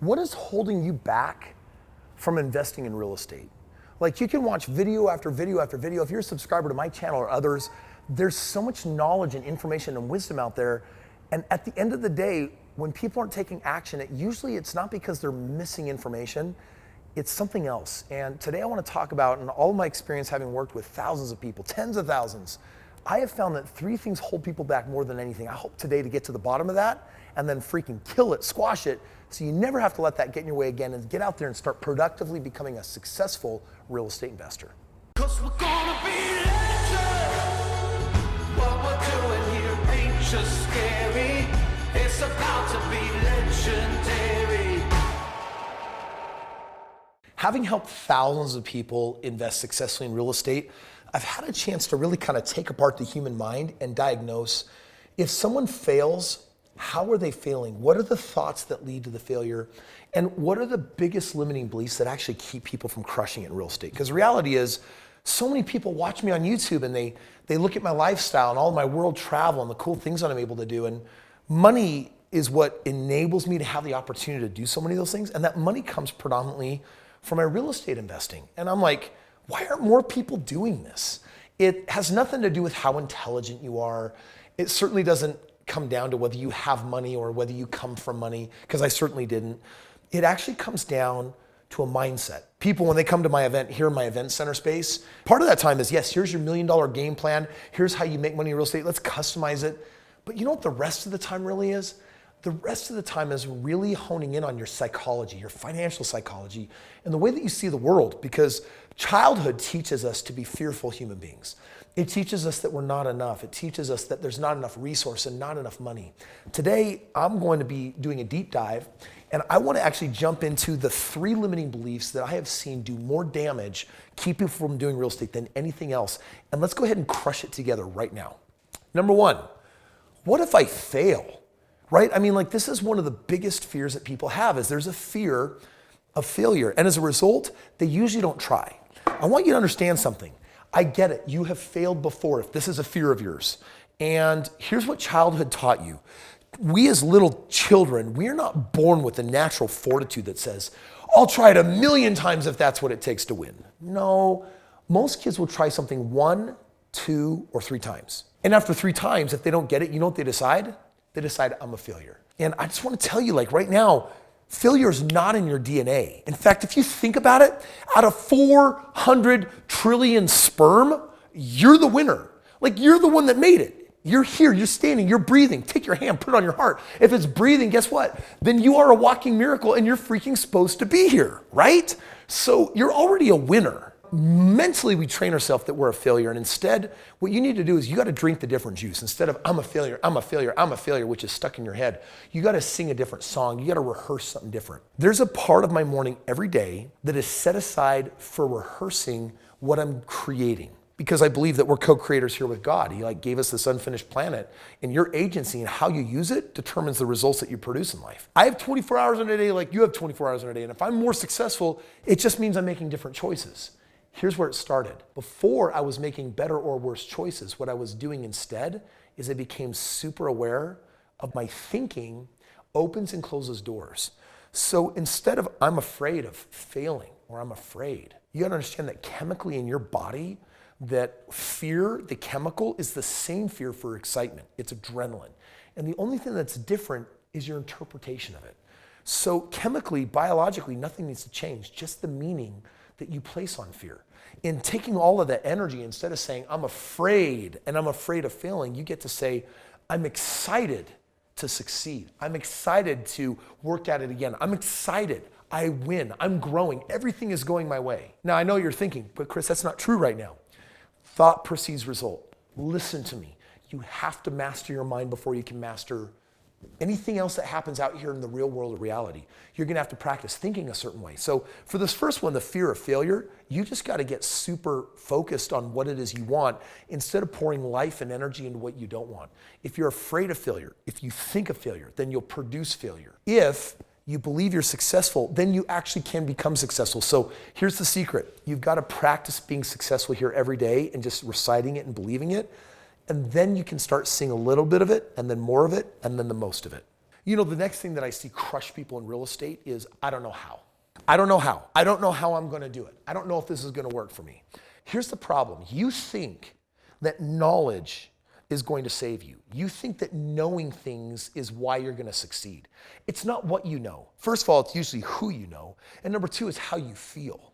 What is holding you back from investing in real estate? Like, you can watch video after video after video. If you're a subscriber to my channel or others, there's so much knowledge and information and wisdom out there. And at the end of the day, when people aren't taking action, it's not because they're missing information, it's something else. And today I want to talk about, in all of my experience having worked with thousands of people, tens of thousands, I have found that 3 things hold people back more than anything. I hope today to get to the bottom of that and then freaking kill it, squash it, so you never have to let that get in your way again, and get out there and start productively becoming a successful real estate investor. 'Cause we're gonna be legends. What we're doing here ain't just scary. It's about to be legendary. Having helped thousands of people invest successfully in real estate, I've had a chance to really kind of take apart the human mind and diagnose, if someone fails, how are they failing? What are the thoughts that lead to the failure? And what are the biggest limiting beliefs that actually keep people from crushing it in real estate? Because the reality is, so many people watch me on YouTube and they look at my lifestyle and all my world travel and the cool things that I'm able to do. And money is what enables me to have the opportunity to do so many of those things. And that money comes predominantly from my real estate investing. And I'm like, why aren't more people doing this? It has nothing to do with how intelligent you are. It certainly doesn't come down to whether you have money or whether you come from money, because I certainly didn't. It actually comes down to a mindset. People, when they come to my event, here in my event center space, part of that time is, yes, here's your $1 million game plan. Here's how you make money in real estate. Let's customize it. But you know what the rest of the time really is? The rest of the time is really honing in on your psychology, your financial psychology, and the way that you see the world, because childhood teaches us to be fearful human beings. It teaches us that we're not enough. It teaches us that there's not enough resource and not enough money. Today, I'm going to be doing a deep dive, and I want to actually jump into the 3 limiting beliefs that I have seen do more damage, keep people from doing real estate than anything else. And let's go ahead and crush it together right now. Number 1, what if I fail? Right? I mean, like, this is one of the biggest fears that people have, is there's a fear of failure. And as a result, they usually don't try. I want you to understand something. I get it. You have failed before if this is a fear of yours. And here's what childhood taught you. We as little children, we're not born with a natural fortitude that says, I'll try it 1,000,000 times if that's what it takes to win. No, most kids will try something 1, 2, or 3 times. And after 3 times, if they don't get it, you know what they decide? They decide, I'm a failure. And I just want to tell you, like, right now, failure is not in your DNA. In fact, if you think about it, out of 400 trillion sperm, you're the winner. Like, you're the one that made it. You're here, you're standing, you're breathing. Take your hand, put it on your heart. If it's breathing, guess what? Then you are a walking miracle and you're freaking supposed to be here, right? So you're already a winner. Mentally, we train ourselves that we're a failure. And instead, what you need to do is you got to drink the different juice. Instead of I'm a failure, I'm a failure, I'm a failure, which is stuck in your head, you got to sing a different song. You got to rehearse something different. There's a part of my morning every day that is set aside for rehearsing what I'm creating, because I believe that we're co-creators here with God. He gave us this unfinished planet, and your agency and how you use it determines the results that you produce in life. I have 24 hours in a day like you have 24 hours in a day. And if I'm more successful, it just means I'm making different choices. Here's where it started. Before I was making better or worse choices, what I was doing instead is I became super aware of my thinking opens and closes doors. So instead of I'm afraid of failing or I'm afraid, you gotta understand that chemically in your body, that fear, the chemical, is the same fear for excitement. It's adrenaline. And the only thing that's different is your interpretation of it. So chemically, biologically, nothing needs to change, just the meaning that you place on fear. In taking all of that energy, instead of saying, I'm afraid and I'm afraid of failing, you get to say, I'm excited to succeed. I'm excited to work at it again. I'm excited. I win. I'm growing. Everything is going my way. Now, I know you're thinking, but Kris, that's not true right now. Thought precedes result. Listen to me. You have to master your mind before you can master anything else that happens out here in the real world of reality. You're gonna have to practice thinking a certain way. So for this first one, the fear of failure, you just gotta get super focused on what it is you want instead of pouring life and energy into what you don't want. If you're afraid of failure, if you think of failure, then you'll produce failure. If you believe you're successful, then you actually can become successful. So here's the secret. You've gotta practice being successful here every day and just reciting it and believing it. And then you can start seeing a little bit of it, and then more of it, and then the most of it. You know, the next thing that I see crush people in real estate is, I don't know how. I don't know how. I don't know how I'm going to do it. I don't know if this is going to work for me. Here's the problem. You think that knowledge is going to save you. You think that knowing things is why you're going to succeed. It's not what you know. First of all, it's usually who you know. And number two is how you feel.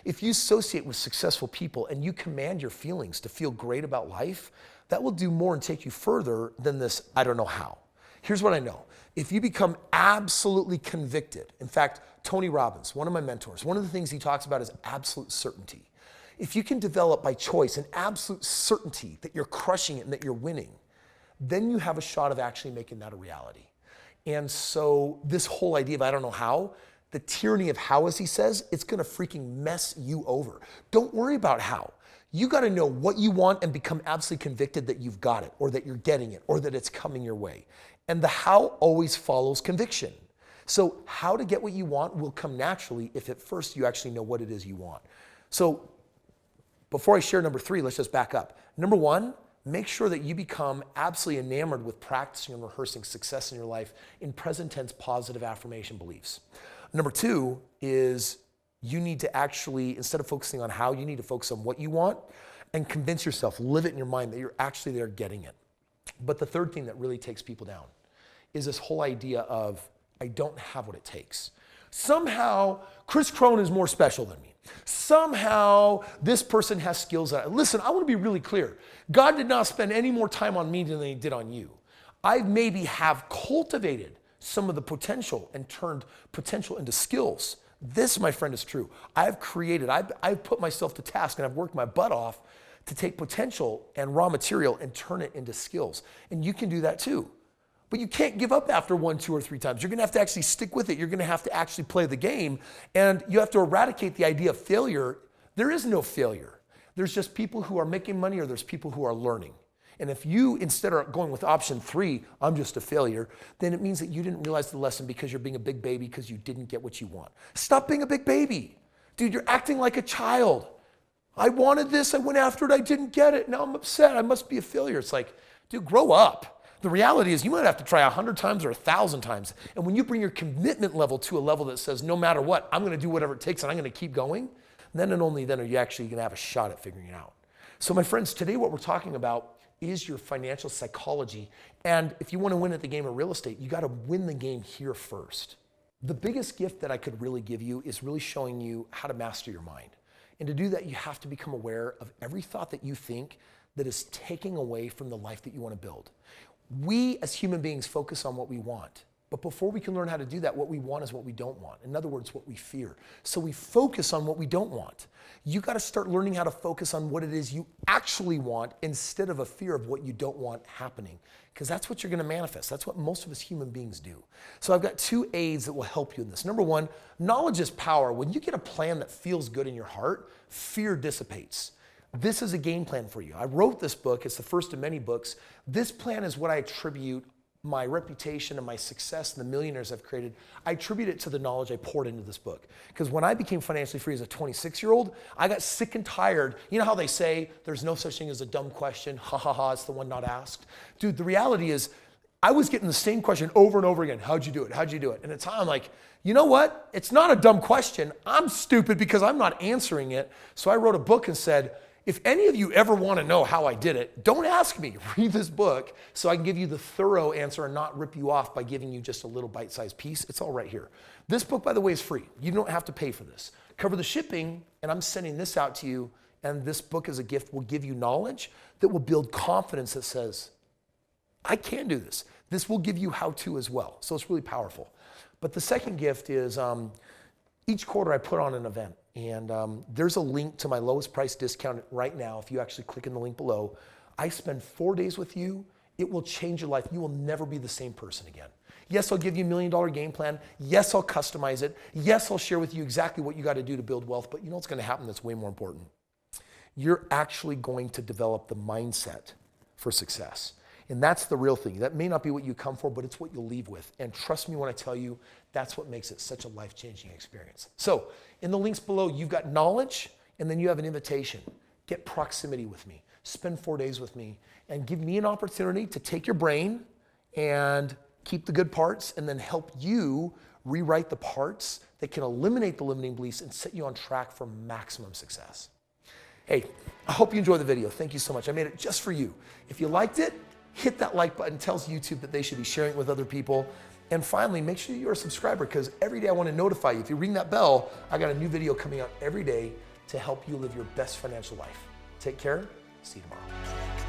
If you associate with successful people and you command your feelings to feel great about life, that will do more and take you further than this, I don't know how. Here's what I know. If you become absolutely convicted, in fact, Tony Robbins, one of my mentors, one of the things he talks about is absolute certainty. If you can develop by choice an absolute certainty that you're crushing it and that you're winning, then you have a shot of actually making that a reality. And so this whole idea of I don't know how, the tyranny of how, as he says, it's gonna freaking mess you over. Don't worry about how. You gotta know what you want and become absolutely convicted that you've got it, or that you're getting it, or that it's coming your way. And the how always follows conviction. So how to get what you want will come naturally if at first you actually know what it is you want. So before I share number three, let's just back up. Number one, make sure that you become absolutely enamored with practicing and rehearsing success in your life in present tense positive affirmation beliefs. Number two is you need to actually, instead of focusing on how, you need to focus on what you want and convince yourself, live it in your mind that you're actually there getting it. But the third thing that really takes people down is this whole idea of, I don't have what it takes. Somehow, Kris Krohn is more special than me. Somehow, this person has skills that listen, I want to be really clear. God did not spend any more time on me than he did on you. I maybe have cultivated some of the potential and turned potential into skills. This, my friend, is true. I've put myself to task and I've worked my butt off to take potential and raw material and turn it into skills. And you can do that too. But you can't give up after 1, 2, or 3 times. You're gonna have to actually stick with it. You're gonna have to actually play the game. And you have to eradicate the idea of failure. There is no failure. There's just people who are making money or there's people who are learning. And if you instead are going with option 3, I'm just a failure, then it means that you didn't realize the lesson because you're being a big baby because you didn't get what you want. Stop being a big baby. Dude, you're acting like a child. I wanted this, I went after it, I didn't get it, now I'm upset, I must be a failure. It's like, dude, grow up. The reality is you might have to try 100 times or 1,000 times. And when you bring your commitment level to a level that says, no matter what, I'm gonna do whatever it takes and I'm gonna keep going, then and only then are you actually gonna have a shot at figuring it out. So my friends, today what we're talking about is your financial psychology. And if you wanna win at the game of real estate, you gotta win the game here first. The biggest gift that I could really give you is really showing you how to master your mind. And to do that, you have to become aware of every thought that you think that is taking away from the life that you wanna build. We as human beings focus on what we want. But before we can learn how to do that, what we want is what we don't want. In other words, what we fear. So we focus on what we don't want. You got to start learning how to focus on what it is you actually want instead of a fear of what you don't want happening. Because that's what you're going to manifest. That's what most of us human beings do. So I've got 2 aids that will help you in this. Number 1, knowledge is power. When you get a plan that feels good in your heart, fear dissipates. This is a game plan for you. I wrote this book. It's the first of many books. This plan is what I attribute my reputation and my success and the millionaires I've created. I attribute it to the knowledge I poured into this book. Because when I became financially free as a 26-year-old, I got sick and tired. You know how they say there's no such thing as a dumb question? Ha ha ha, it's the one not asked. Dude, the reality is I was getting the same question over and over again. How'd you do it? How'd you do it? And at the time I'm like, you know what? It's not a dumb question. I'm stupid because I'm not answering it. So I wrote a book and said, if any of you ever want to know how I did it, don't ask me. Read this book so I can give you the thorough answer and not rip you off by giving you just a little bite-sized piece. It's all right here. This book, by the way, is free. You don't have to pay for this. Cover the shipping, and I'm sending this out to you, and this book as a gift will give you knowledge that will build confidence that says, I can do this. This will give you how-to as well. So it's really powerful. But the second gift is each quarter I put on an event. And there's a link to my lowest price discount right now. If you actually click in the link below, I spend 4 days with you. It will change your life. You will never be the same person again. Yes, I'll give you $1 million game plan. Yes, I'll customize it. Yes, I'll share with you exactly what you got to do to build wealth. But you know what's going to happen that's way more important? You're actually going to develop the mindset for success. And that's the real thing. That may not be what you come for, but it's what you'll leave with. And trust me when I tell you, that's what makes it such a life-changing experience. So in the links below, you've got knowledge, and then you have an invitation. Get proximity with me. Spend 4 days with me, and give me an opportunity to take your brain and keep the good parts, and then help you rewrite the parts that can eliminate the limiting beliefs and set you on track for maximum success. Hey, I hope you enjoyed the video. Thank you so much. I made it just for you. If you liked it, hit that like button. Tells YouTube that they should be sharing it with other people. And finally, make sure you're a subscriber, because every day I want to notify you. If you ring that bell, I got a new video coming out every day to help you live your best financial life. Take care. See you tomorrow.